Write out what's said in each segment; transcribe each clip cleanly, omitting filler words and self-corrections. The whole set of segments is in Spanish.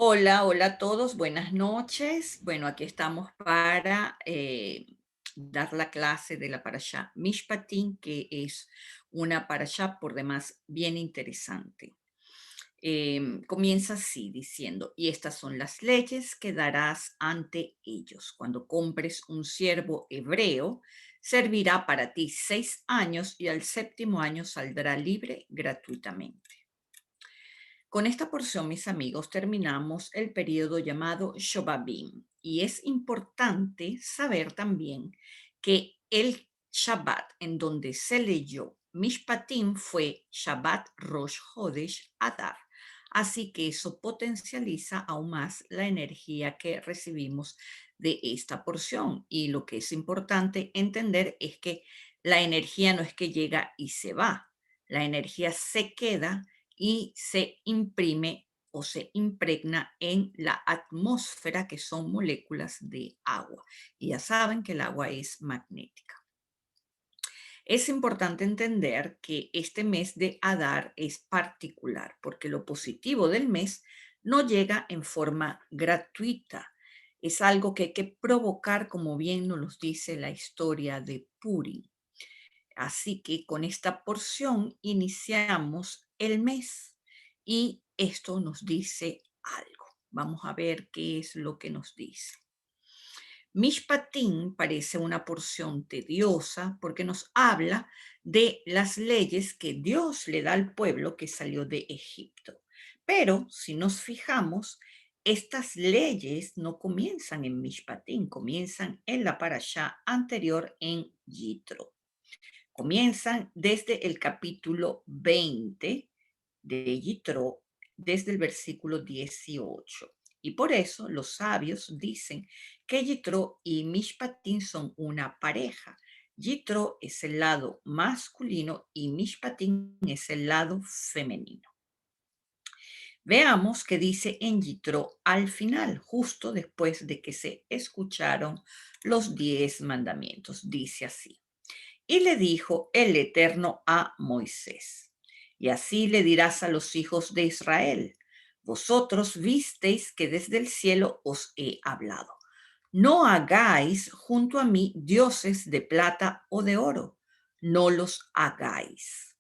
Hola, hola a todos, buenas noches. Bueno, aquí estamos para dar la clase de la parashá Mishpatim, que es una parashá por demás bien interesante. Comienza así diciendo, y estas son las leyes que darás ante ellos. Cuando compres un siervo hebreo, servirá para ti 6 años y al séptimo año saldrá libre gratuitamente. Con esta porción, mis amigos, terminamos el periodo llamado Shobabim. Y es importante saber también que el Shabbat en donde se leyó Mishpatim fue Shabbat Rosh Hodesh Adar. Así que eso potencializa aún más la energía que recibimos de esta porción. Y lo que es importante entender es que la energía no es que llega y se va, la energía se queda y se imprime o se impregna en la atmósfera, que son moléculas de agua. Y ya saben que el agua es magnética. Es importante entender que este mes de Adar es particular porque lo positivo del mes no llega en forma gratuita. Es algo que hay que provocar, como bien nos dice la historia de Purim. Así que con esta porción iniciamos el mes y esto nos dice algo. Vamos a ver qué es lo que nos dice. Mishpatim parece una porción tediosa porque nos habla de las leyes que Dios le da al pueblo que salió de Egipto. Pero si nos fijamos, estas leyes no comienzan en Mishpatim, comienzan en la parashá anterior en Yitro. Comienzan desde el capítulo 20 de Yitro, desde el versículo 18. Y por eso los sabios dicen que Yitro y Mishpatim son una pareja. Yitro es el lado masculino y Mishpatim es el lado femenino. Veamos qué dice en Yitro al final, justo después de que se escucharon los 10 mandamientos. Dice así. Y le dijo el Eterno a Moisés, y así le dirás a los hijos de Israel, vosotros visteis que desde el cielo os he hablado. No hagáis junto a mí dioses de plata o de oro, no los hagáis.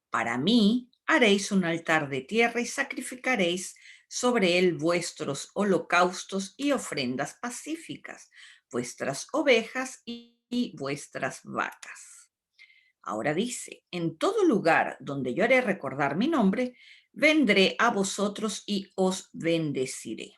Para mí haréis un altar de tierra y sacrificaréis sobre él vuestros holocaustos y ofrendas pacíficas, vuestras ovejas y vuestras vacas. Ahora dice, en todo lugar donde yo haré recordar mi nombre, vendré a vosotros y os bendeciré.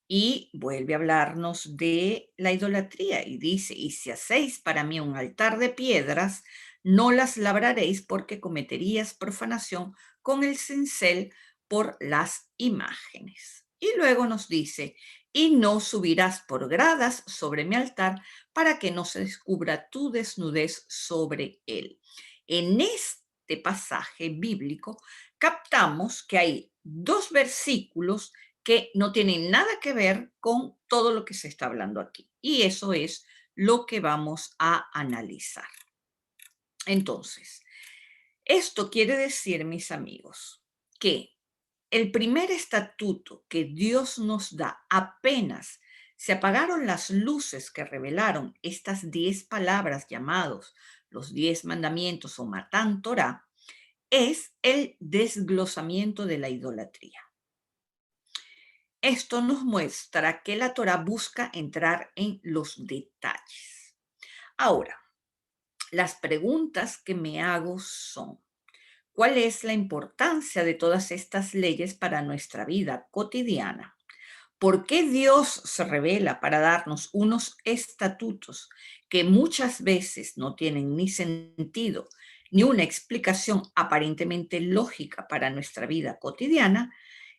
Y vuelve a hablarnos de la idolatría y dice, y si hacéis para mí un altar de piedras, no las labraréis porque cometerías profanación con el cincel por las imágenes. Y luego nos dice, y no subirás por gradas sobre mi altar para que no se descubra tu desnudez sobre él. En este pasaje bíblico captamos que hay dos versículos que no tienen nada que ver con todo lo que se está hablando aquí. Y eso es lo que vamos a analizar. Entonces, esto quiere decir, mis amigos, que el primer estatuto que Dios nos da apenas se apagaron las luces que revelaron estas 10 palabras llamados los 10 mandamientos o Matán Torah, es el desglosamiento de la idolatría. Esto nos muestra que la Torah busca entrar en los detalles. Ahora, las preguntas que me hago son, ¿cuál es la importancia de todas estas leyes para nuestra vida cotidiana? ¿Por qué Dios se revela para darnos unos estatutos que muchas veces no tienen ni sentido ni una explicación aparentemente lógica para nuestra vida cotidiana?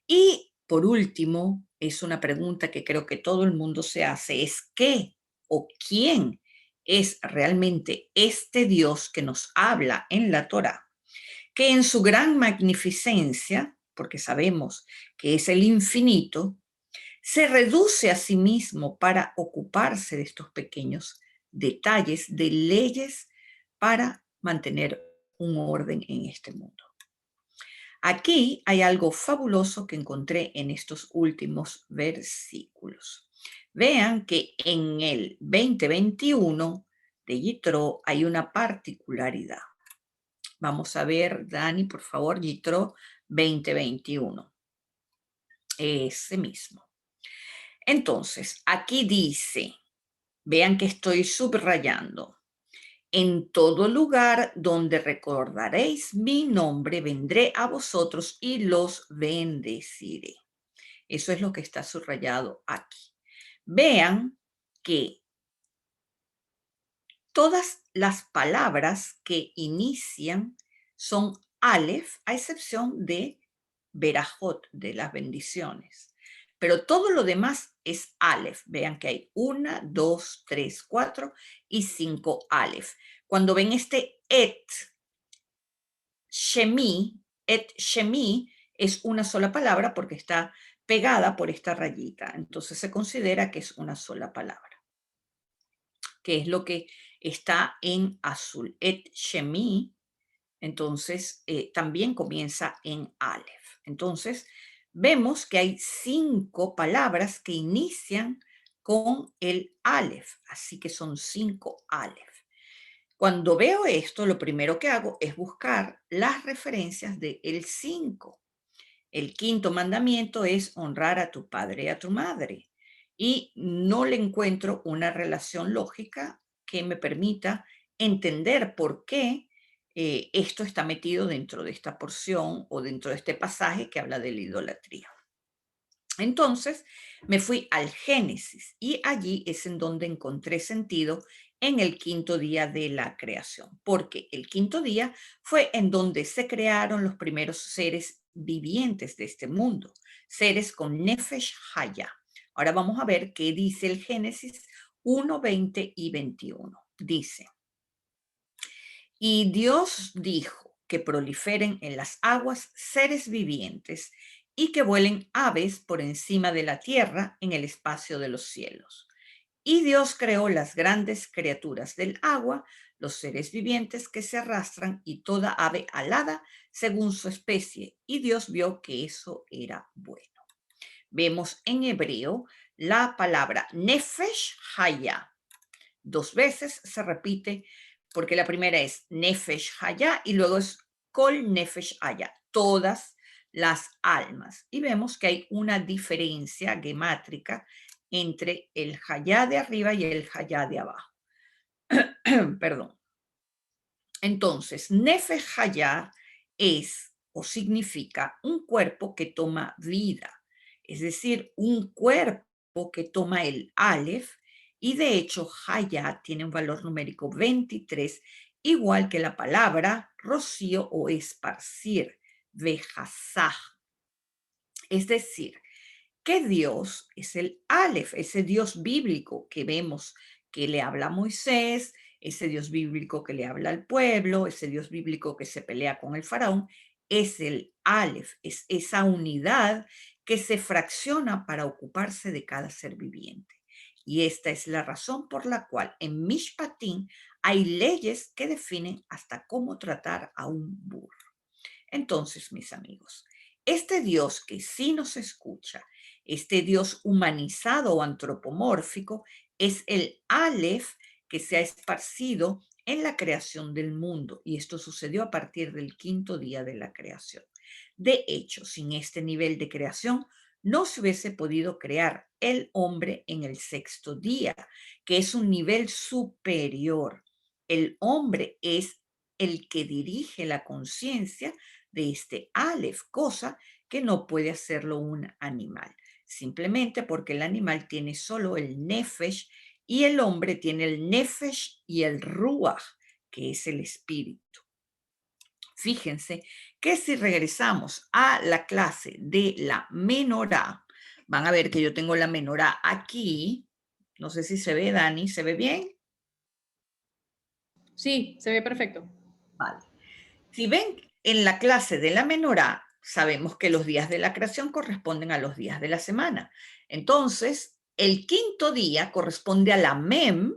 Y por último, es una pregunta que creo que todo el mundo se hace, es ¿qué o quién es realmente este Dios que nos habla en la Torá? Que en su gran magnificencia, porque sabemos que es el infinito, se reduce a sí mismo para ocuparse de estos pequeños detalles de leyes para mantener un orden en este mundo. Aquí hay algo fabuloso que encontré en estos últimos versículos. Vean que en el 2021 de Yitro hay una particularidad. Vamos a ver, Dani, por favor, Yitro 2021. Ese mismo. Entonces, aquí dice, vean que estoy subrayando. En todo lugar donde recordaréis mi nombre, vendré a vosotros y los bendeciré. Eso es lo que está subrayado aquí. Vean que todas las palabras que inician son Aleph, a excepción de Berajot, de las bendiciones. Pero todo lo demás es Aleph. Vean que hay 1, 2, 3, 4 y 5 Aleph. Cuando ven este Shemi es una sola palabra porque está pegada por esta rayita. Entonces se considera que es una sola palabra, que es lo que está en azul. Shemi, entonces también comienza en Aleph. Entonces vemos que hay 5 palabras que inician con el Aleph, así que son 5 Aleph. Cuando veo esto, lo primero que hago es buscar las referencias del 5. El quinto mandamiento es honrar a tu padre y a tu madre. Y no le encuentro una relación lógica que me permita entender por qué esto está metido dentro de esta porción o dentro de este pasaje que habla de la idolatría. Entonces me fui al Génesis y allí es en donde encontré sentido en el quinto día de la creación, porque el quinto día fue en donde se crearon los primeros seres vivientes de este mundo, seres con Nefesh Haya. Ahora vamos a ver qué dice el Génesis 1, 20 y 21. Dice, y Dios dijo que proliferen en las aguas seres vivientes y que vuelen aves por encima de la tierra en el espacio de los cielos. Y Dios creó las grandes criaturas del agua, los seres vivientes que se arrastran y toda ave alada según su especie. Y Dios vio que eso era bueno. Vemos en hebreo la palabra nefesh haya. 2 veces se repite porque la primera es nefesh haya y luego es kol nefesh haya, todas las almas. Y vemos que hay una diferencia gemátrica entre el haya de arriba y el haya de abajo. Perdón. Entonces, nefesh haya es o significa un cuerpo que toma vida, es decir, un cuerpo que toma el Aleph, y de hecho haya tiene un valor numérico 23, igual que la palabra rocío o esparcir, vejazaj. Es decir, que Dios es el Aleph, ese Dios bíblico que vemos que le habla a Moisés, ese Dios bíblico que le habla al pueblo, ese Dios bíblico que se pelea con el faraón, es el Aleph, es esa unidad que se fracciona para ocuparse de cada ser viviente. Y esta es la razón por la cual en Mishpatim hay leyes que definen hasta cómo tratar a un burro. Entonces, mis amigos, este Dios que sí nos escucha, este Dios humanizado o antropomórfico, es el Aleph que se ha esparcido en la creación del mundo, y esto sucedió a partir del quinto día de la creación. De hecho, sin este nivel de creación, no se hubiese podido crear el hombre en el sexto día, que es un nivel superior. El hombre es el que dirige la conciencia de este Aleph, cosa que no puede hacerlo un animal, simplemente porque el animal tiene solo el Nefesh y el hombre tiene el Nefesh y el Ruach, que es el espíritu. Fíjense que si regresamos a la clase de la menorá, van a ver que yo tengo la menorá aquí. No sé si se ve, Dani, ¿se ve bien? Sí, se ve perfecto. Vale. Si ven en la clase de la menorá, sabemos que los días de la creación corresponden a los días de la semana. Entonces, el quinto día corresponde a la Mem,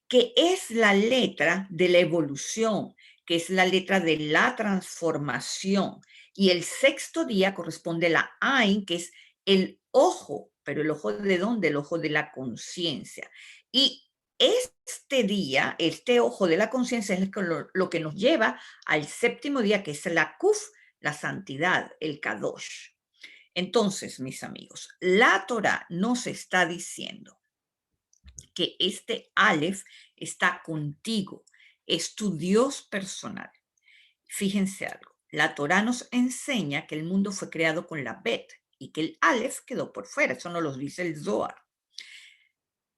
que es la letra de la evolución, que es la letra de la transformación. Y el sexto día corresponde a la Ain, que es el ojo, pero el ojo de dónde? El ojo de la conciencia. Y este día, este ojo de la conciencia es lo que nos lleva al séptimo día, que es la Kuf, la santidad, el Kadosh. Entonces, mis amigos, la Torah nos está diciendo que este Aleph está contigo, es tu Dios personal. Fíjense algo, la Torah nos enseña que el mundo fue creado con la Bet y que el Aleph quedó por fuera, eso nos lo dice el Zohar.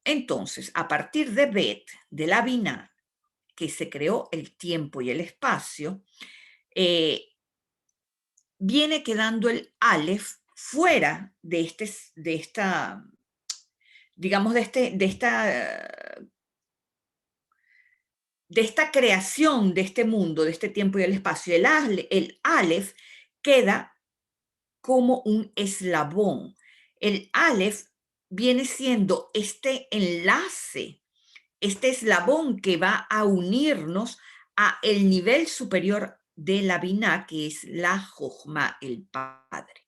Entonces, a partir de Bet, de la Binah, que se creó el tiempo y el espacio, viene quedando el Aleph fuera de esta, digamos, de esta creación de este mundo, de este tiempo y el espacio. El Aleph queda como un eslabón. El Aleph viene siendo este enlace, este eslabón que va a unirnos a el nivel superior de la Binah, que es la Jochma, el Padre.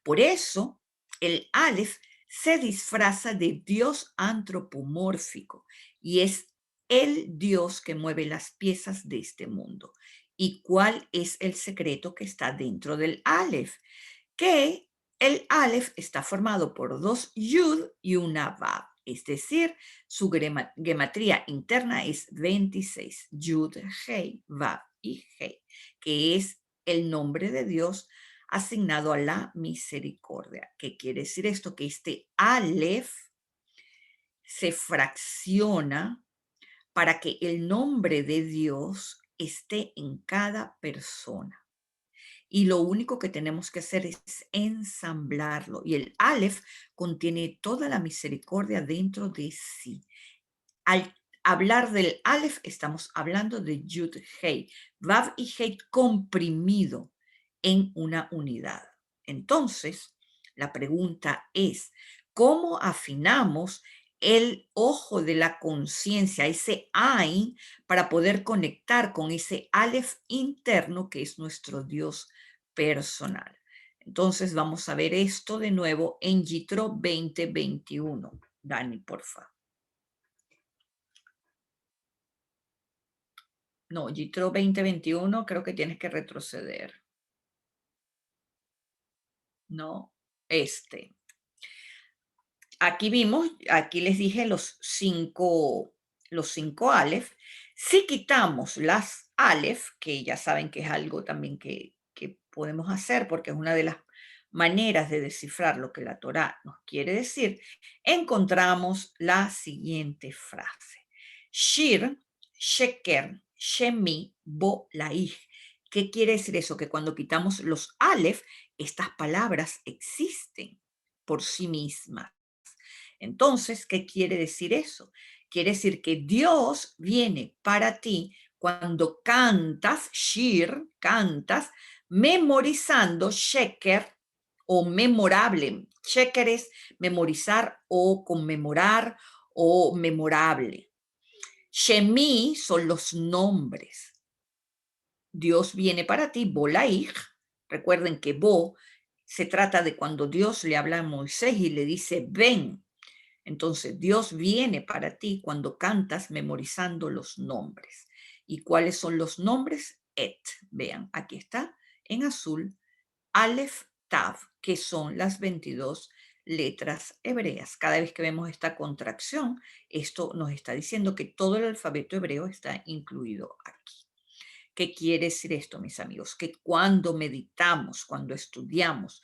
Por eso, el Aleph se disfraza de Dios antropomórfico y es el Dios que mueve las piezas de este mundo. ¿Y cuál es el secreto que está dentro del Aleph? Que el Aleph está formado por dos Yud y una Vav, es decir, su gematría interna es 26, Yud, Hei, Vav y Hei, que es el nombre de Dios asignado a la misericordia. ¿Qué quiere decir esto? Que este Aleph se fracciona para que el nombre de Dios esté en cada persona. Y lo único que tenemos que hacer es ensamblarlo. Y el Aleph contiene toda la misericordia dentro de sí. Al hablar del Aleph, estamos hablando de Yud Hei, Vav y Hei comprimido en una unidad. Entonces, la pregunta es, ¿cómo afinamos el ojo de la conciencia, ese Ain, para poder conectar con ese Aleph interno que es nuestro Dios personal? Entonces, vamos a ver esto de nuevo en Yitro 2021. Dani, por favor. No, Yitro 2021, creo que tienes que retroceder. No, este. Aquí vimos, aquí les dije los cinco Aleph. Si quitamos las Aleph, que ya saben que es algo también que podemos hacer porque es una de las maneras de descifrar lo que la Torá nos quiere decir, encontramos la siguiente frase. Shir, Sheker, Shemi, Bo, Laij. ¿Qué quiere decir eso? Que cuando quitamos los Aleph, estas palabras existen por sí mismas. Entonces, ¿qué quiere decir eso? Quiere decir que Dios viene para ti cuando cantas, shir, cantas, memorizando sheker o memorable. Sheker es memorizar o conmemorar o memorable. Shemi son los nombres. Dios viene para ti, Bolaij. Recuerden que Bo se trata de cuando Dios le habla a Moisés y le dice, ven. Entonces, Dios viene para ti cuando cantas memorizando los nombres. ¿Y cuáles son los nombres? Et. Vean, aquí está en azul, Aleph, Tav, que son las 22 letras hebreas. Cada vez que vemos esta contracción, esto nos está diciendo que todo el alfabeto hebreo está incluido aquí. ¿Qué quiere decir esto, mis amigos? Que cuando meditamos, cuando estudiamos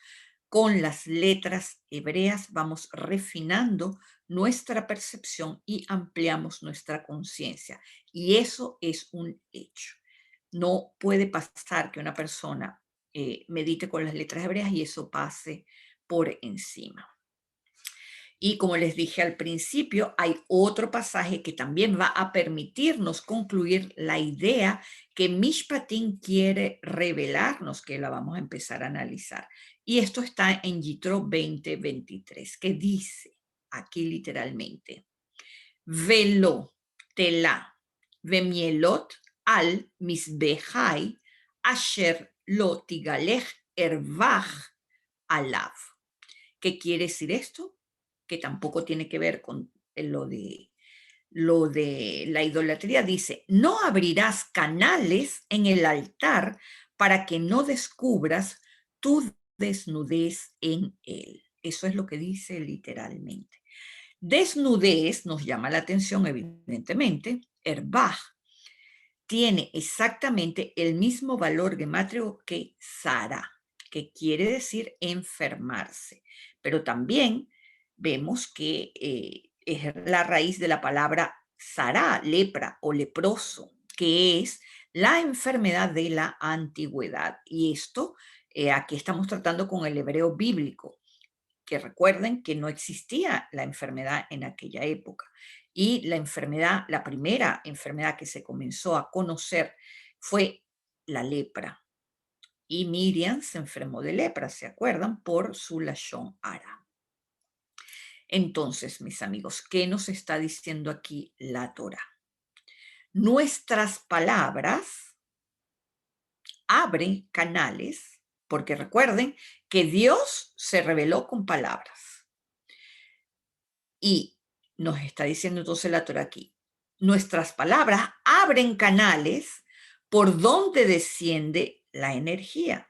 con las letras hebreas, vamos refinando nuestra percepción y ampliamos nuestra conciencia. Y eso es un hecho. No puede pasar que una persona medite con las letras hebreas y eso pase por encima. Y como les dije al principio, hay otro pasaje que también va a permitirnos concluir la idea que Mishpatim quiere revelarnos, que la vamos a empezar a analizar. Y esto está en Yitro 20:23, que dice aquí literalmente, Velo, Tela, Vemielot, al misbehai asher lo tigalech ervach alav. ¿Qué quiere decir esto? Que tampoco tiene que ver con lo de la idolatría. Dice, no abrirás canales en el altar para que no descubras tu desnudez en él. Eso es lo que dice literalmente. Desnudez nos llama la atención, evidentemente. Herbaj tiene exactamente el mismo valor gemátrico que Sara, que quiere decir enfermarse. Pero también vemos que es la raíz de la palabra Sara, lepra o leproso, que es la enfermedad de la antigüedad. Y esto aquí estamos tratando con el hebreo bíblico, que recuerden que no existía la enfermedad en aquella época. Y la enfermedad, la primera enfermedad que se comenzó a conocer fue la lepra. Y Miriam se enfermó de lepra, ¿se acuerdan? Por su lashon hara. Entonces, mis amigos, ¿qué nos está diciendo aquí la Torá? Nuestras palabras abren canales, porque recuerden que Dios se reveló con palabras. Y nos está diciendo entonces la Torá aquí, nuestras palabras abren canales por donde desciende la energía.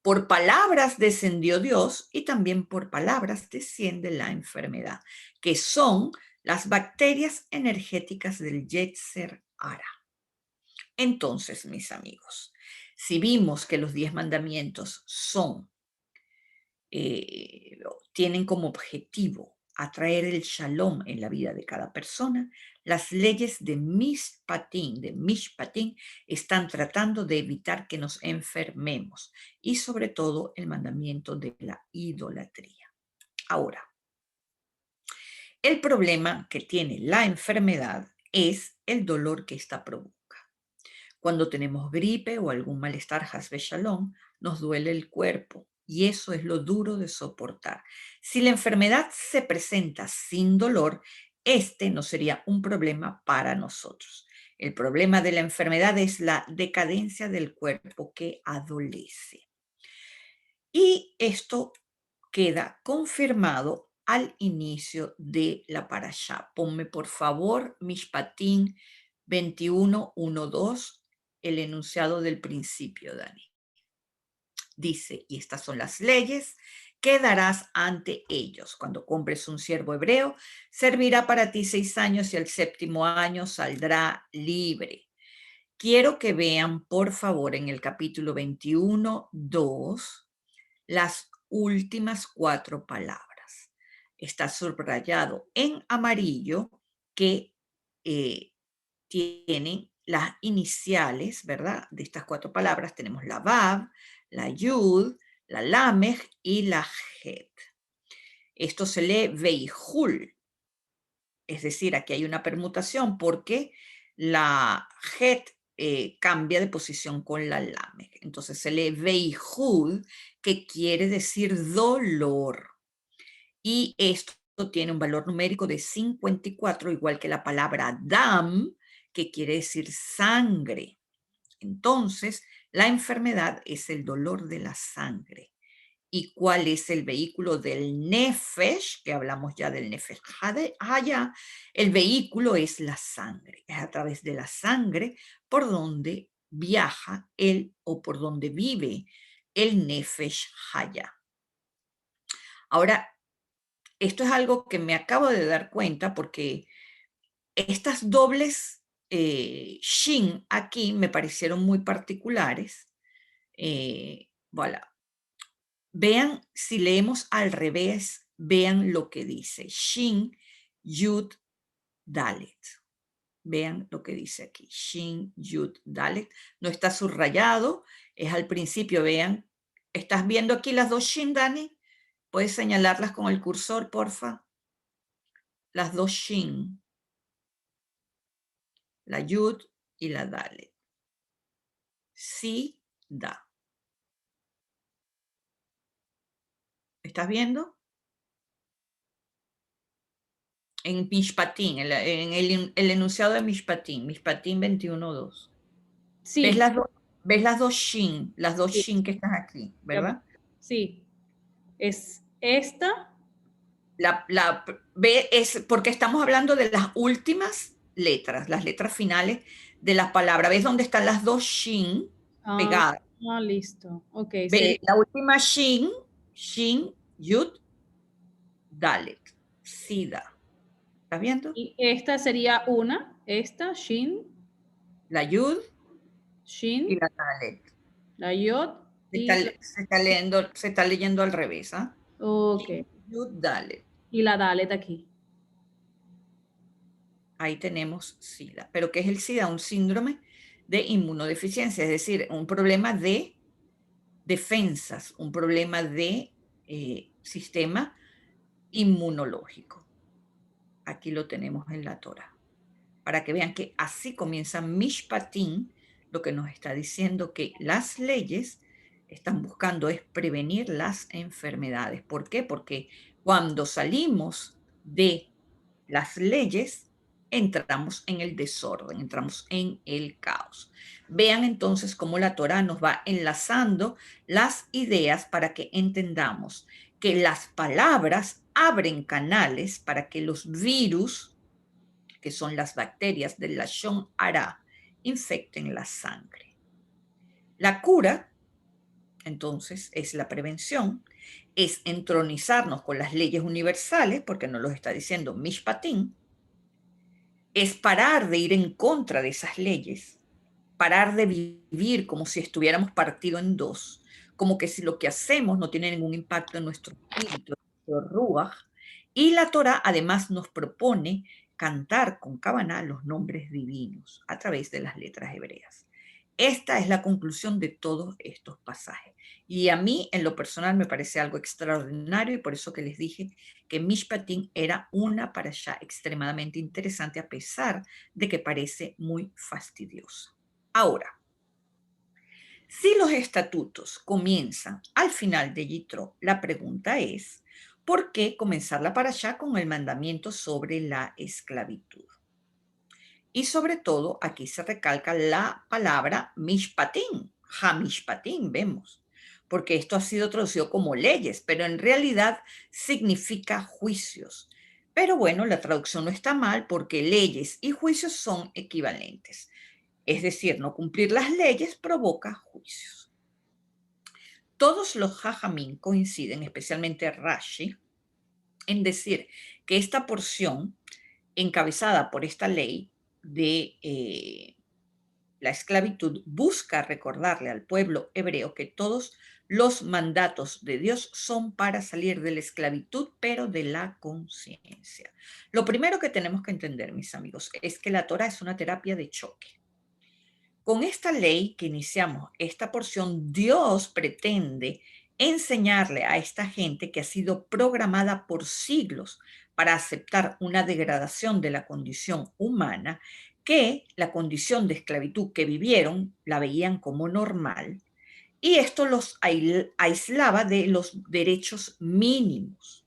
Por palabras descendió Dios y también por palabras desciende la enfermedad, que son las bacterias energéticas del Yetzer Hara. Entonces, mis amigos, si vimos que los 10 mandamientos tienen como objetivo atraer el shalom en la vida de cada persona, las leyes de Mishpatim están tratando de evitar que nos enfermemos y sobre todo el mandamiento de la idolatría. Ahora, el problema que tiene la enfermedad es el dolor que esta provoca. Cuando tenemos gripe o algún malestar, hasbe shalom, nos duele el cuerpo y eso es lo duro de soportar. Si la enfermedad se presenta sin dolor, este no sería un problema para nosotros. El problema de la enfermedad es la decadencia del cuerpo que adolece. Y esto queda confirmado al inicio de la parashá. Ponme por favor Mishpatim 21:1-2, el enunciado del principio, Dani. Dice, y estas son las leyes que darás ante ellos. Cuando compres un siervo hebreo, servirá para ti 6 años y al 7º año saldrá libre. Quiero que vean, por favor, en el capítulo 21:2, las últimas 4 palabras. Está subrayado en amarillo que tienen las iniciales, ¿verdad? De estas 4 palabras tenemos la Vav, la Yud, la Lamej y la Het. Esto se lee Veihul, es decir, aquí hay una permutación porque la Het cambia de posición con la Lamej. Entonces se lee Veihud, que quiere decir dolor. Y esto tiene un valor numérico de 54, igual que la palabra Dam, que quiere decir sangre. Entonces, la enfermedad es el dolor de la sangre. ¿Y cuál es el vehículo del Nefesh? Que hablamos ya del Nefesh Haya. El vehículo es la sangre. Es a través de la sangre por donde viaja o por donde vive el Nefesh Haya. Ahora, esto es algo que me acabo de dar cuenta porque estas dobles shin aquí me parecieron muy particulares. Voilà. Vean, si leemos al revés, vean lo que dice. Shin, Yud, Dalet. Vean lo que dice aquí. Shin, Yud, Dalet. No está subrayado, es al principio, vean. ¿Estás viendo aquí las 2 Shin, Dani? ¿Puedes señalarlas con el cursor, porfa? Las 2 Shin. La Yud y la Dalet. Sí, da. ¿Estás viendo? en Mishpatín, el enunciado de Mishpatín 21.2. ¿Ves Sí, las dos, ves las dos sí, shin que están aquí, ya va. verdad? Sí, es esta. B es porque estamos hablando de las últimas letras, las letras finales de la palabra. ¿Ves dónde están las dos shin Ah, pegadas? listo. Ok, Ve, sería. la última shin, yud, dalet, sida. ¿Estás viendo? Y esta sería una. Esta, Shin, La yud y Shin, la dalet. la Yod y la. Se está leyendo al revés, ¿ah? Ok. Shin, yud, dalet. Y la Dalet aquí. Ahí tenemos SIDA. ¿Pero qué es el SIDA? Un síndrome de inmunodeficiencia, es decir, un problema de defensas, un problema de sistema inmunológico. Aquí lo tenemos en la Torah. Para que vean que así comienza Mishpatim, lo que nos está diciendo que las leyes están buscando es prevenir las enfermedades. ¿Por qué? Porque cuando salimos de las leyes, entramos en el desorden, entramos en el caos. Vean entonces cómo la Torah nos va enlazando las ideas para que entendamos que las palabras abren canales para que los virus, que son las bacterias del Lashon Hara, infecten la sangre. La cura, entonces, es la prevención, es entronizarnos con las leyes universales, porque nos lo está diciendo Mishpatim, es parar de ir en contra de esas leyes, parar de vivir como si estuviéramos partidos en dos, como que si lo que hacemos no tiene ningún impacto en nuestro espíritu, en nuestro ruach. Y la Torah además nos propone cantar con Kavaná los nombres divinos a través de las letras hebreas. Esta es la conclusión de todos estos pasajes. Y a mí, en lo personal, me parece algo extraordinario y por eso que les dije que Mishpatim era una parashá extremadamente interesante a pesar de que parece muy fastidiosa. Ahora, si los estatutos comienzan al final de Yitro, la pregunta es, ¿por qué comenzar la parashá con el mandamiento sobre la esclavitud? Y sobre todo, aquí se recalca la palabra mishpatim, hamishpatim, vemos, porque esto ha sido traducido como leyes, pero en realidad significa juicios. Pero bueno, la traducción no está mal porque leyes y juicios son equivalentes. Es decir, no cumplir las leyes provoca juicios. Todos los jajamín coinciden, especialmente Rashi, en decir que esta porción encabezada por esta ley de la esclavitud busca recordarle al pueblo hebreo que todos los mandatos de Dios son para salir de la esclavitud, pero de la conciencia. Lo primero que tenemos que entender, mis amigos, es que la Torah es una terapia de choque. Con esta ley que iniciamos, esta porción, Dios pretende enseñarle a esta gente que ha sido programada por siglos para aceptar una degradación de la condición humana, que la condición de esclavitud que vivieron la veían como normal, y esto los aislaba de los derechos mínimos.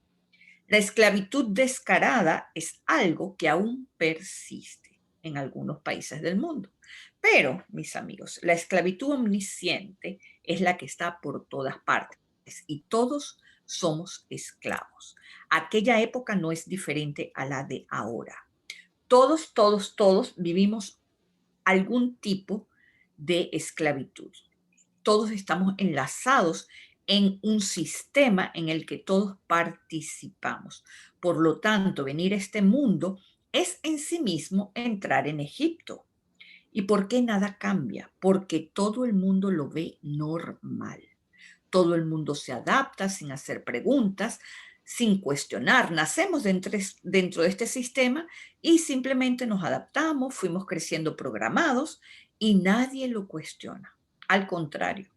La esclavitud descarada es algo que aún persiste en algunos países del mundo. Pero, mis amigos, la esclavitud omnisciente es la que está por todas partes y todos somos esclavos. Aquella época no es diferente a la de ahora. Todos vivimos algún tipo de esclavitud. Todos estamos enlazados en un sistema en el que todos participamos. Por lo tanto, venir a este mundo es en sí mismo entrar en Egipto. ¿Y por qué nada cambia? Porque todo el mundo lo ve normal. Todo el mundo se adapta sin hacer preguntas, sin cuestionar. Nacemos dentro de este sistema y simplemente nos adaptamos, fuimos creciendo programados y nadie lo cuestiona. Al contrario,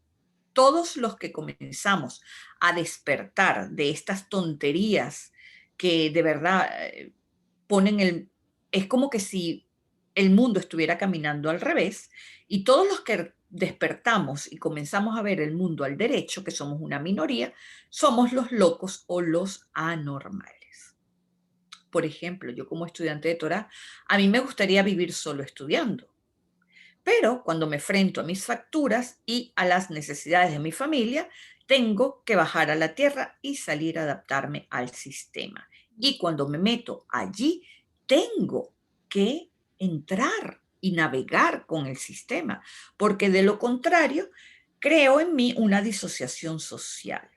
todos los que comenzamos a despertar de estas tonterías que de verdad ponen el... Es como que si el mundo estuviera caminando al revés y todos los que despertamos y comenzamos a ver el mundo al derecho, que somos una minoría, somos los locos o los anormales. por ejemplo, yo como estudiante de Torah, a mí me gustaría vivir solo estudiando. Pero cuando me enfrento a mis facturas y a las necesidades de mi familia, tengo que bajar a la tierra y salir a adaptarme al sistema. Y cuando me meto allí, tengo que entrar y navegar con el sistema, porque de lo contrario, creo en mí una disociación social.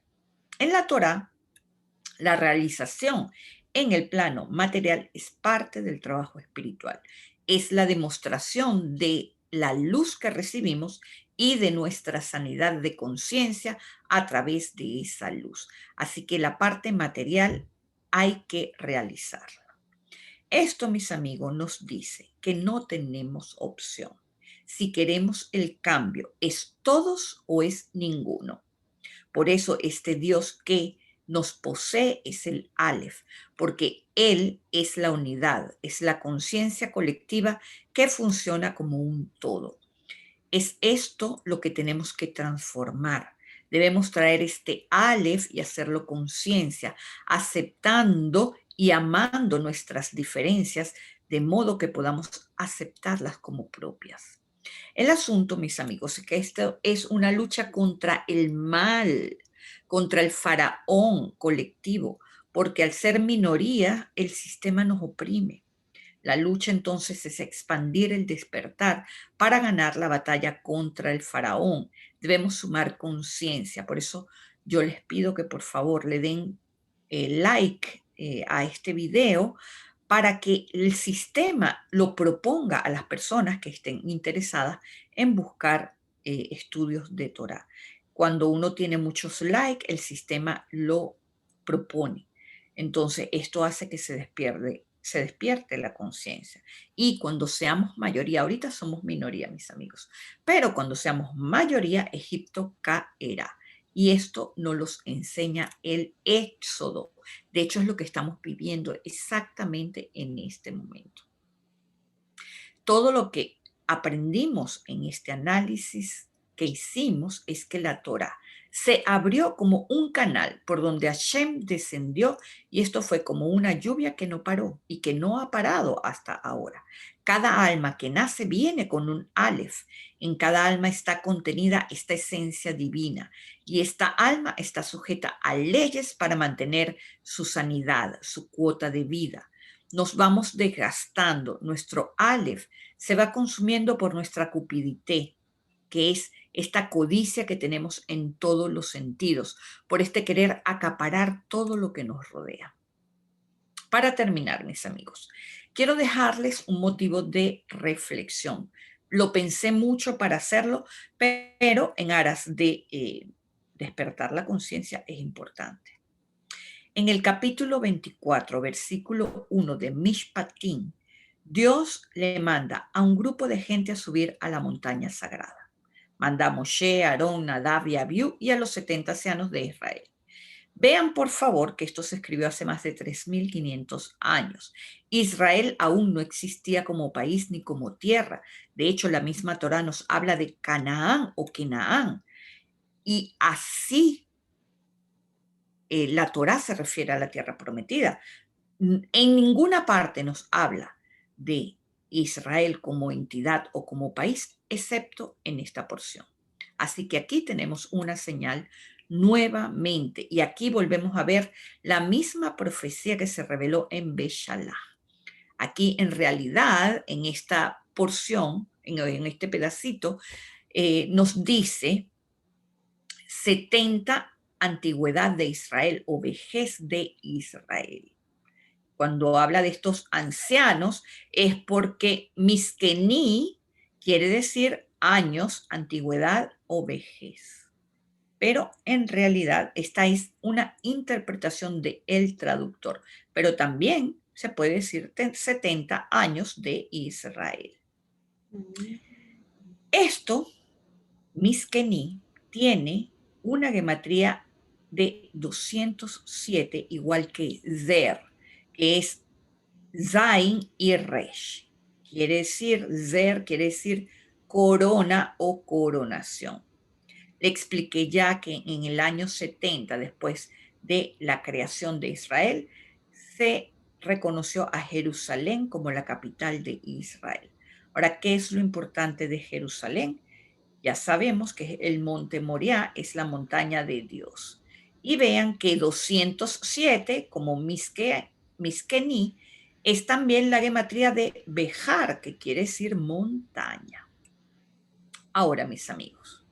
En la Torá, la realización en el plano material es parte del trabajo espiritual. Es la demostración de la luz que recibimos y de nuestra sanidad de conciencia a través de esa luz. Así que la parte material hay que realizarla. Esto, mis amigos, nos dice que no tenemos opción. Si queremos el cambio, ¿es todos o es ninguno? Por eso este Dios que nos posee es el Aleph, porque Él es la unidad, es la conciencia colectiva que funciona como un todo. Es esto lo que tenemos que transformar. Debemos traer este Aleph y hacerlo conciencia, aceptando y amando nuestras diferencias, de modo que podamos aceptarlas como propias. El asunto, mis amigos, es que esto es una lucha contra el mal, contra el faraón colectivo, porque al ser minoría, el sistema nos oprime. La lucha entonces es expandir el despertar para ganar la batalla contra el faraón. Debemos sumar conciencia. Por eso yo les pido que por favor le den like a este video para que el sistema lo proponga a las personas que estén interesadas en buscar estudios de Torah. Cuando uno tiene muchos likes, el sistema lo propone. Entonces, esto hace que se despierte la conciencia. Y cuando seamos mayoría, ahorita somos minoría, mis amigos, pero cuando seamos mayoría, Egipto caerá. Y esto nos los enseña el Éxodo. De hecho, es lo que estamos viviendo exactamente en este momento. Todo lo que aprendimos en este análisis que hicimos es que la Torah se abrió como un canal por donde Hashem descendió y esto fue como una lluvia que no paró y que no ha parado hasta ahora. Cada alma que nace viene con un Aleph. En cada alma está contenida esta esencia divina y esta alma está sujeta a leyes para mantener su sanidad, su cuota de vida. Nos vamos desgastando, nuestro Aleph se va consumiendo por nuestra cupidité, que es esta codicia que tenemos en todos los sentidos, por este querer acaparar todo lo que nos rodea. Para terminar, mis amigos, quiero dejarles un motivo de reflexión. Lo pensé mucho para hacerlo, pero en aras de despertar la conciencia es importante. En el capítulo 24, versículo 1 de Mishpatim, Dios le manda a un grupo de gente a subir a la montaña sagrada. Manda a Moshe, a Aarón, Nadab y Abiú y a los 70 ancianos de Israel. Vean, por favor, que esto se escribió hace más de 3.500 años. Israel aún no existía como país ni como tierra. De hecho, la misma Torá nos habla de Canaán o Kenaán. Y así la Torá se refiere a la tierra prometida. En ninguna parte nos habla de Israel como entidad o como país, excepto en esta porción. Así que aquí tenemos una señal nuevamente y aquí volvemos a ver la misma profecía que se reveló en Beshalach. Aquí en realidad, en esta porción, en este pedacito, nos dice 70 antigüedad de Israel o vejez de Israel. Cuando habla de estos ancianos es porque miskení quiere decir años, antigüedad o vejez. Pero en realidad esta es una interpretación de el traductor, pero también se puede decir 70 años de Israel. Esto, miskení, tiene una gematría de 207, igual que Zer, que es Zain y Resh. Quiere decir, Zer quiere decir corona o coronación. Le expliqué ya que en el año 70, después de la creación de Israel, se reconoció a Jerusalén como la capital de Israel. Ahora, ¿qué es lo importante de Jerusalén? Ya sabemos que el monte Moriah es la montaña de Dios. Y vean que 207, como Miskeni, es también la gematría de Bejar, que quiere decir montaña. Ahora, mis amigos,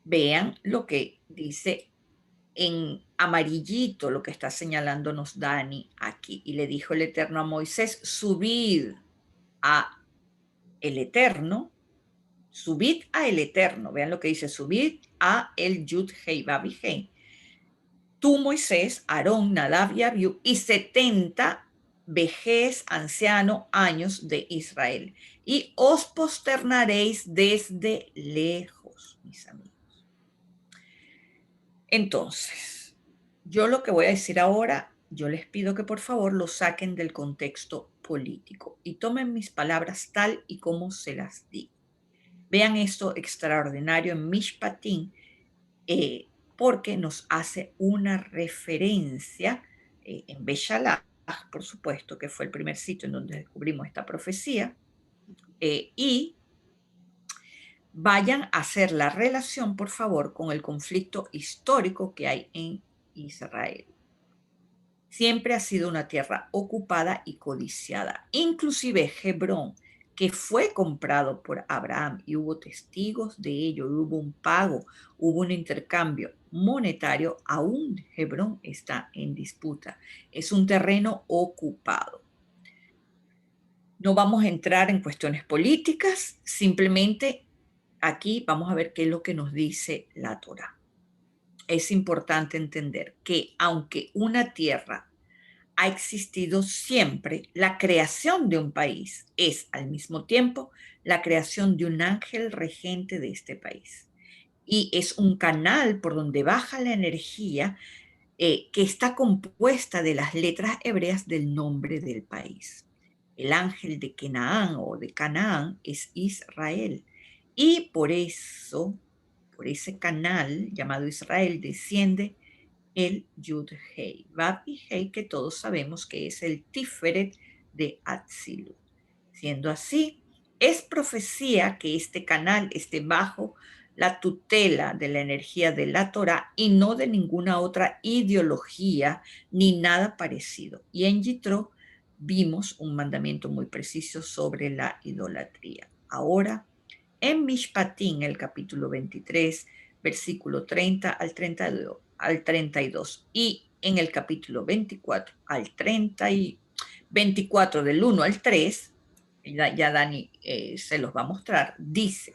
vean lo que dice en amarillito, lo que está señalándonos Dani aquí. Y le dijo el Eterno a Moisés: subid a el Eterno, subid a el Eterno. Vean lo que dice: subid a el Yud Hei Vav Hei. Tú, Moisés, Aarón, Nadab y Abiú, y 70 vejez, anciano, años de Israel. Y os posternaréis desde lejos, mis amigos. Entonces, yo lo que voy a decir ahora, yo les pido que por favor lo saquen del contexto político y tomen mis palabras tal y como se las digo. Vean esto extraordinario en Mishpatim, porque nos hace una referencia en Beshalach, por supuesto, que fue el primer sitio en donde descubrimos esta profecía, y vayan a hacer la relación, por favor, con el conflicto histórico que hay en Israel. Siempre ha sido una tierra ocupada y codiciada. Inclusive Hebrón, que fue comprado por Abraham y hubo testigos de ello, hubo un pago, hubo un intercambio monetario, aún Hebrón está en disputa. Es un terreno ocupado. No vamos a entrar en cuestiones políticas, simplemente aquí vamos a ver qué es lo que nos dice la Torá. Es importante entender que aunque una tierra ha existido siempre, la creación de un país es al mismo tiempo la creación de un ángel regente de este país. Y es un canal por donde baja la energía que está compuesta de las letras hebreas del nombre del país. El ángel de Canaán o de Canaán es Israel. Y por eso, por ese canal llamado Israel, desciende el Yud Hei, Vav y Hei, que todos sabemos que es el Tiferet de Atzilut. Siendo así, es profecía que este canal esté bajo la tutela de la energía de la Torah y no de ninguna otra ideología ni nada parecido. Y en Yitro vimos un mandamiento muy preciso sobre la idolatría. Ahora, en Mishpatim, el capítulo 23, versículo 30 al 32, y en el capítulo 24 al 30 y 24 del 1 al 3, ya Dani se los va a mostrar, dice: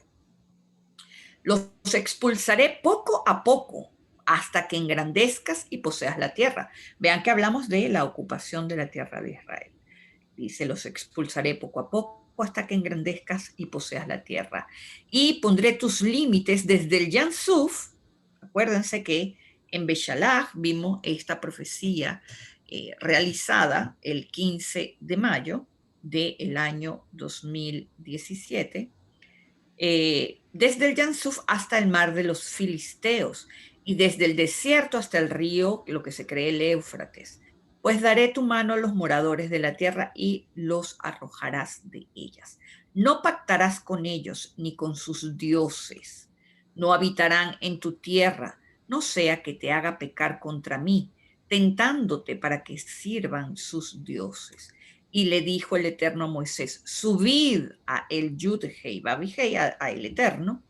los expulsaré poco a poco hasta que engrandezcas y poseas la tierra. Vean que hablamos de la ocupación de la tierra de Israel. Dice: los expulsaré poco a poco hasta que engrandezcas y poseas la tierra. Y pondré tus límites desde el Yansuf. Acuérdense que en Beshalach vimos esta profecía realizada el 15 de mayo del año 2017, desde el Yansuf hasta el mar de los Filisteos y desde el desierto hasta el río, lo que se cree el Éufrates. Pues daré tu mano a los moradores de la tierra y los arrojarás de ellas. No pactarás con ellos ni con sus dioses. No habitarán en tu tierra, no sea que te haga pecar contra mí, tentándote para que sirvan sus dioses. Y le dijo el Eterno a Moisés: subid a el Yud Hei Vav Hei, a el Eterno,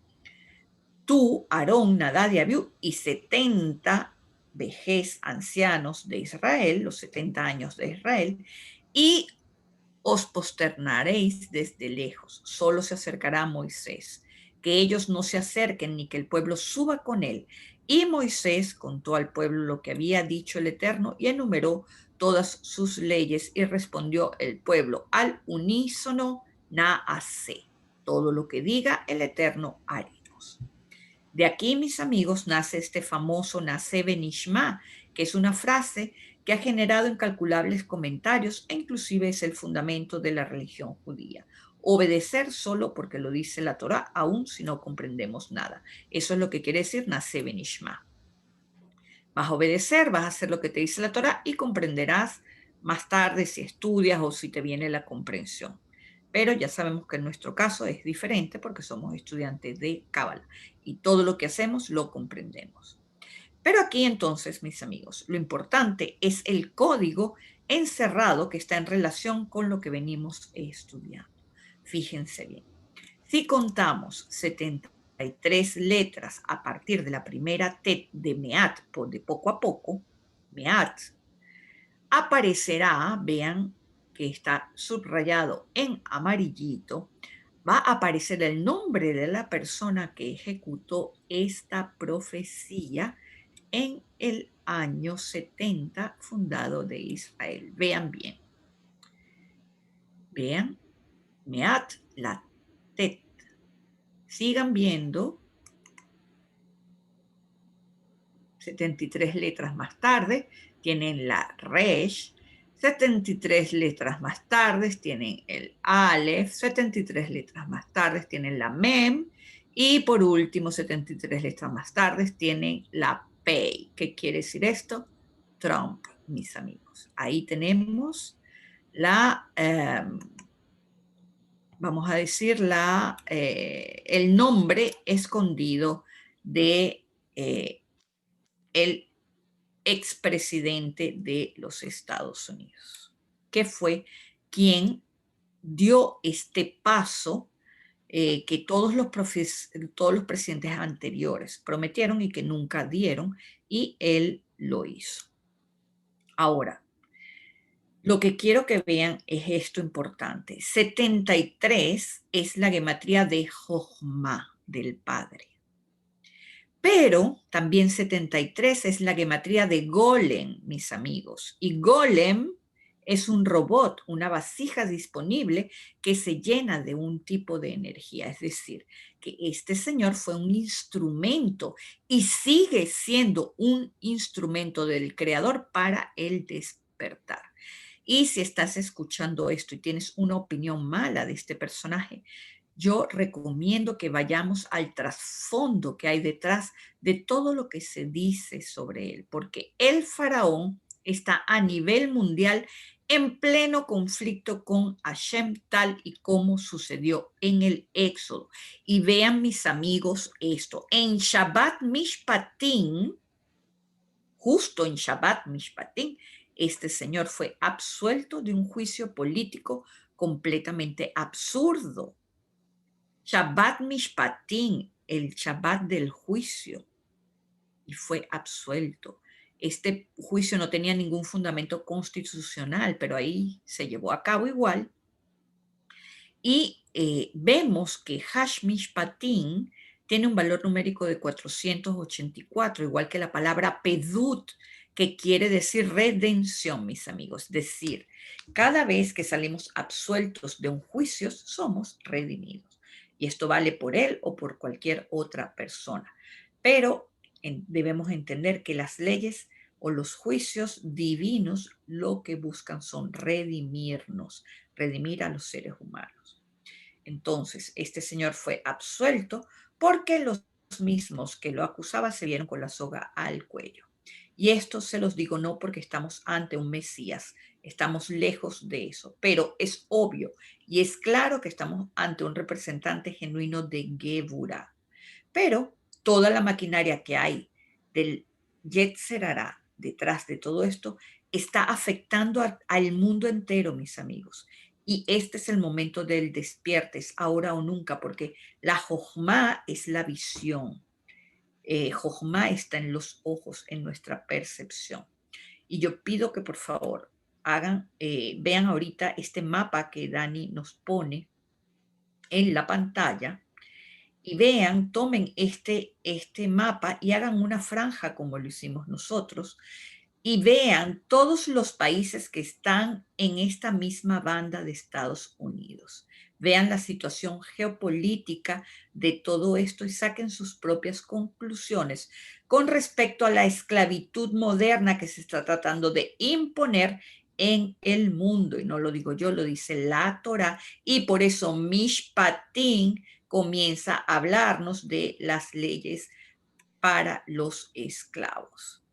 tú, Aarón, Nadab y Abiú, y 70 vejez ancianos de Israel, los 70 años de Israel, y os posternaréis desde lejos. Solo se acercará a Moisés, que ellos no se acerquen ni que el pueblo suba con él. Y Moisés contó al pueblo lo que había dicho el Eterno y enumeró todas sus leyes, y respondió el pueblo al unísono: Naasé. Todo lo que diga el Eterno haremos. De aquí, mis amigos, nace este famoso Naasé Benishma, que es una frase que ha generado incalculables comentarios e inclusive es el fundamento de la religión judía. Obedecer solo porque lo dice la Torá, aun si no comprendemos nada. Eso es lo que quiere decir Naasé Benishma. Vas a obedecer, vas a hacer lo que te dice la Torá y comprenderás más tarde si estudias o si te viene la comprensión. Pero ya sabemos que en nuestro caso es diferente porque somos estudiantes de Cábala y todo lo que hacemos lo comprendemos. Pero aquí entonces, mis amigos, lo importante es el código encerrado que está en relación con lo que venimos estudiando. Fíjense bien. Si contamos 73 letras a partir de la primera T de MEAT, de poco a poco, MEAT, aparecerá, vean que está subrayado en amarillito, va a aparecer el nombre de la persona que ejecutó esta profecía en el año 70 fundado de Israel. Vean bien. Vean, Meat, la Tet. Sigan viendo 73 letras más tarde, tienen la Resh, 73 letras más tarde tienen el Aleph, 73 letras más tarde tienen la Mem, y por último, 73 letras más tarde tienen la Pei. ¿Qué quiere decir esto? Trump, mis amigos. Ahí tenemos la, vamos a decir, el nombre escondido de el expresidente de los Estados Unidos, que fue quien dio este paso que todos los presidentes anteriores prometieron y que nunca dieron, y él lo hizo. Ahora, lo que quiero que vean es esto importante. 73 es la gematría de Jochma, del Padre. Pero también 73 es la gematría de Golem, mis amigos. Y Golem es un robot, una vasija disponible que se llena de un tipo de energía. Es decir, que este señor fue un instrumento y sigue siendo un instrumento del creador para el despertar. Y si estás escuchando esto y tienes una opinión mala de este personaje, yo recomiendo que vayamos al trasfondo que hay detrás de todo lo que se dice sobre él, porque el faraón está a nivel mundial en pleno conflicto con Hashem, tal y como sucedió en el Éxodo. Y vean, mis amigos, esto. En Shabbat Mishpatim, justo en Shabbat Mishpatim, este señor fue absuelto de un juicio político completamente absurdo. Shabbat Mishpatim, el Shabbat del juicio, y fue absuelto. Este juicio no tenía ningún fundamento constitucional, pero ahí se llevó a cabo igual. Y vemos que Hash Mishpatim tiene un valor numérico de 484, igual que la palabra Pedut, que quiere decir redención, mis amigos. Es decir, cada vez que salimos absueltos de un juicio, somos redimidos. Y esto vale por él o por cualquier otra persona. Pero debemos entender que las leyes o los juicios divinos lo que buscan son redimirnos, redimir a los seres humanos. Entonces, este señor fue absuelto porque los mismos que lo acusaban se vieron con la soga al cuello. Y esto se los digo no porque estamos ante un Mesías, estamos lejos de eso, pero es obvio y es claro que estamos ante un representante genuino de Geburah. Pero toda la maquinaria que hay del Yetzer Hará detrás de todo esto está afectando al mundo entero, mis amigos. Y este es el momento del despierte, es ahora o nunca, porque la Jochma es la visión. Jochma está en los ojos, en nuestra percepción. Y yo pido que por favor vean ahorita este mapa que Dani nos pone en la pantalla y vean, tomen este mapa y hagan una franja como lo hicimos nosotros y vean todos los países que están en esta misma banda de Estados Unidos. Vean la situación geopolítica de todo esto y saquen sus propias conclusiones con respecto a la esclavitud moderna que se está tratando de imponer en el mundo. Y no lo digo yo, lo dice la Torá. Y por eso Mishpatim comienza a hablarnos de las leyes para los esclavos.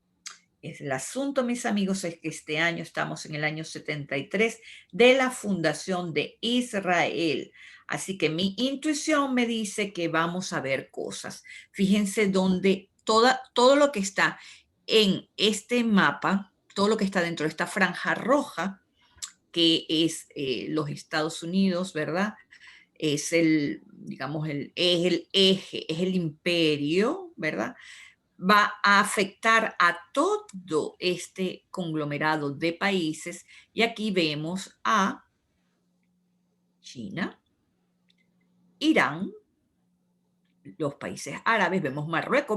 Es el asunto, mis amigos, es que este año estamos en el año 73 de la fundación de Israel. Así que mi intuición me dice que vamos a ver cosas. Fíjense donde todo lo que está en este mapa, todo lo que está dentro de esta franja roja, que es los Estados Unidos, ¿verdad? Es el, digamos, es el eje, es el imperio, ¿verdad? Va a afectar a todo este conglomerado de países y aquí vemos a China, Irán, los países árabes, vemos Marruecos,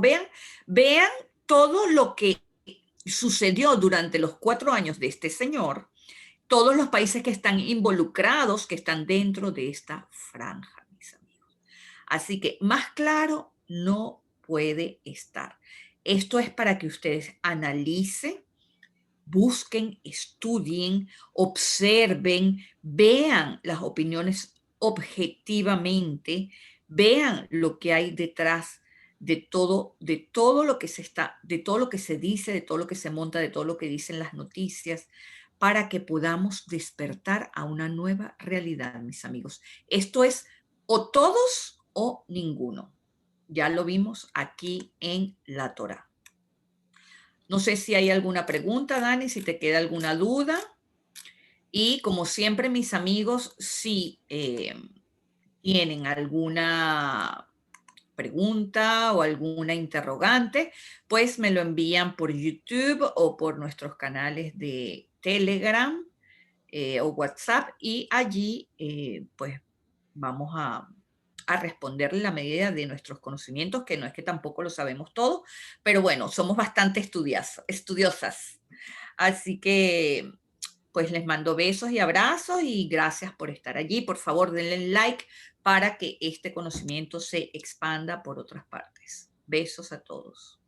vean todo lo que sucedió durante los 4 años de este señor, todos los países que están involucrados, que están dentro de esta franja, mis amigos. Así que más claro no puede estar. Esto es para que ustedes analicen, busquen, estudien, observen, vean las opiniones objetivamente, vean lo que hay detrás de todo lo que se está, de todo lo que se dice, de todo lo que se monta, de todo lo que dicen las noticias, para que podamos despertar a una nueva realidad, mis amigos. Esto es o todos o ninguno. Ya lo vimos aquí en la Torá. No sé si hay alguna pregunta, Dani, si te queda alguna duda. Y como siempre, mis amigos, si tienen alguna pregunta o alguna interrogante, pues me lo envían por YouTube o por nuestros canales de Telegram o WhatsApp y allí pues vamos a responderle la medida de nuestros conocimientos, que no es que tampoco lo sabemos todo, pero bueno, somos bastante estudiosas. Así que pues les mando besos y abrazos y gracias por estar allí. Por favor, denle like para que este conocimiento se expanda por otras partes. Besos a todos.